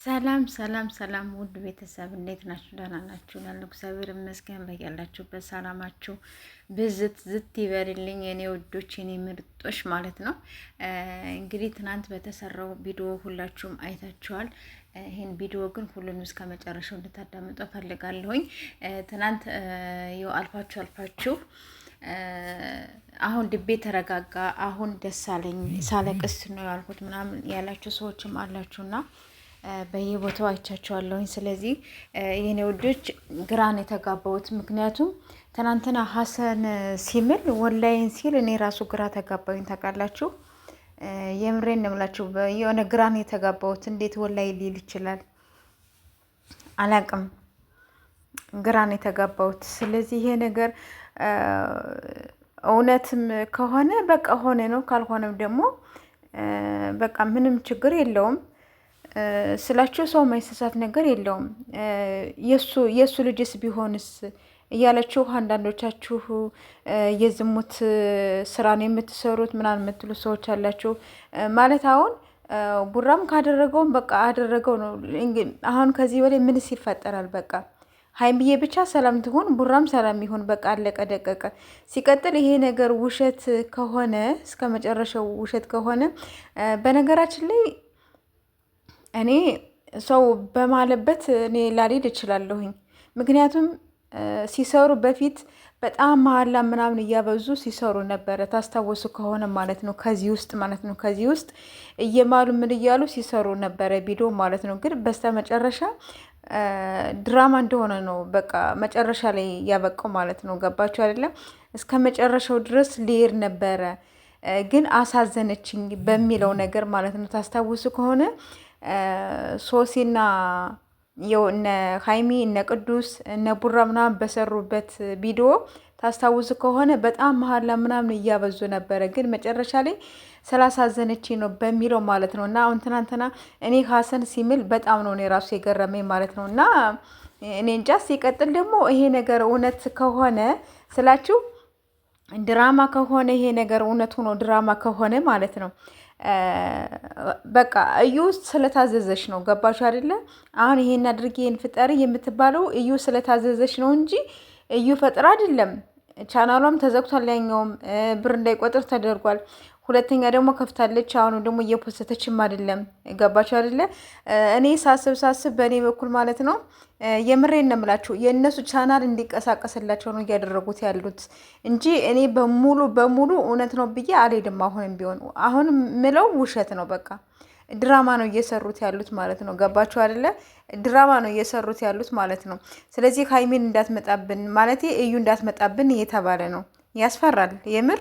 ሰላም ሰላም ሰላም ውድ ቤተሰብ እንዴት ናችሁ? ደህና ናችሁ? ያለው እግዚአብሔር ይመስገን። በያላችሁበት ሰላማችሁ ብዝት ዝት ይበልልኝ የኔ ውዶች የኔ ምርጦች ማለት ነው። እንግዲህ ትናንት በተሰራው ቪዲዮ ሁላችሁም አይታችኋል። ይህን ቪዲዮ ግን ሁሉንም እስከ መጨረሻው እንድታዳምጡ ፈልጋለሁኝ። ትናንት ያው አልፋችሁ አሁን ልቤ ተረጋጋ፣ አሁን ደስ አለኝ፣ ሳለቅስ ነው ያልኩት ምናምን ያላችሁ ሰዎችም አላችሁና በየቦታው አይቻቸዋለሁኝ። ስለዚህ የኔ ውዶች ግራን የተጋባሁት ምክንያቱም ትናንትና ሀሰን ሲምል ወላይን ሲል እኔ ራሱ ግራ ተጋባሁኝ። ታውቃላችሁ፣ የምሬን ነው የምላችሁ። የሆነ ግራን የተጋባሁት እንዴት ወላይ ሊል ይችላል አላቅም። ግራን የተጋባሁት። ስለዚህ ይሄ ነገር እውነትም ከሆነ በቃ ሆነ ነው፣ ካልሆነም ደግሞ በቃ ምንም ችግር የለውም ስላችሁ ሰው ማይሰሳት ነገር የለውም። የእሱ ልጅስ ቢሆንስ እያለችሁ አንዳንዶቻችሁ የዝሙት ስራን የምትሰሩት ምናምን የምትሉ ሰዎች አላችሁ። ማለት አሁን ቡራም ካደረገውም በቃ አደረገው ነው። አሁን ከዚህ በላይ ምንስ ይፈጠራል? በቃ ሀይሚዬ ብቻ ሰላም ትሆን፣ ቡራም ሰላም ይሆን። በቃ አለቀ ደቀቀ። ሲቀጥል ይሄ ነገር ውሸት ከሆነ እስከ መጨረሻው ውሸት ከሆነ በነገራችን ላይ እኔ ሰው በማለበት እኔ ላልሄድ እችላለሁኝ። ምክንያቱም ሲሰሩ በፊት በጣም መሀላ ምናምን እያበዙ ሲሰሩ ነበረ። ታስታወሱ ከሆነ ማለት ነው። ከዚህ ውስጥ እየማሉ ምን እያሉ ሲሰሩ ነበረ ቪዲዮ ማለት ነው። ግን በስተ መጨረሻ ድራማ እንደሆነ ነው በቃ መጨረሻ ላይ ያበቃው ማለት ነው። ገባችሁ አይደለም? እስከ መጨረሻው ድረስ ሊሄድ ነበረ፣ ግን አሳዘነችኝ በሚለው ነገር ማለት ነው። ታስታውሱ ከሆነ ሶሲና እነ ሀይሚ እነ ቅዱስ እነ ቡራ ምናምን በሰሩበት ቪዲዮ ታስታውሱ ከሆነ በጣም መሀላ ምናምን እያበዙ ነበረ፣ ግን መጨረሻ ላይ ስላሳዘነች ነው በሚለው ማለት ነው። እና አሁን ትናንትና እኔ ሀሰን ሲምል በጣም ነው እኔ ራሱ የገረመኝ ማለት ነው። እና እኔ እንጃ። ሲቀጥል ደግሞ ይሄ ነገር እውነት ከሆነ ስላችሁ ድራማ ከሆነ ይሄ ነገር እውነት ሆኖ ድራማ ከሆነ ማለት ነው በቃ እዩ ስለታዘዘች ነው። ገባችሁ አይደለ? አሁን ይሄን አድርጌ ይሄን ፍጠሪ የምትባለው እዩ ስለታዘዘች ነው እንጂ እዩ ፈጥራ አይደለም። ቻናሏም ተዘግቷል፣ ያኛውም ብር እንዳይቆጥር ተደርጓል። ሁለተኛ ደግሞ ከፍታለች። አሁን ደግሞ እየፖስተችም አይደለም። ገባችሁ አይደለ? እኔ ሳስብ በእኔ በኩል ማለት ነው የምሬን ነው የምላችሁ የእነሱ ቻናል እንዲቀሳቀስላቸው ነው እያደረጉት ያሉት እንጂ እኔ በሙሉ እውነት ነው ብዬ አልሄድም። አሁንም ቢሆን አሁን ምለው ውሸት ነው። በቃ ድራማ ነው እየሰሩት ያሉት ማለት ነው። ገባችሁ አይደለ? ድራማ ነው እየሰሩት ያሉት ማለት ነው። ስለዚህ ሀይሚን እንዳትመጣብን ማለት እዩ እንዳትመጣብን እየተባለ ነው። ያስፈራል የምር።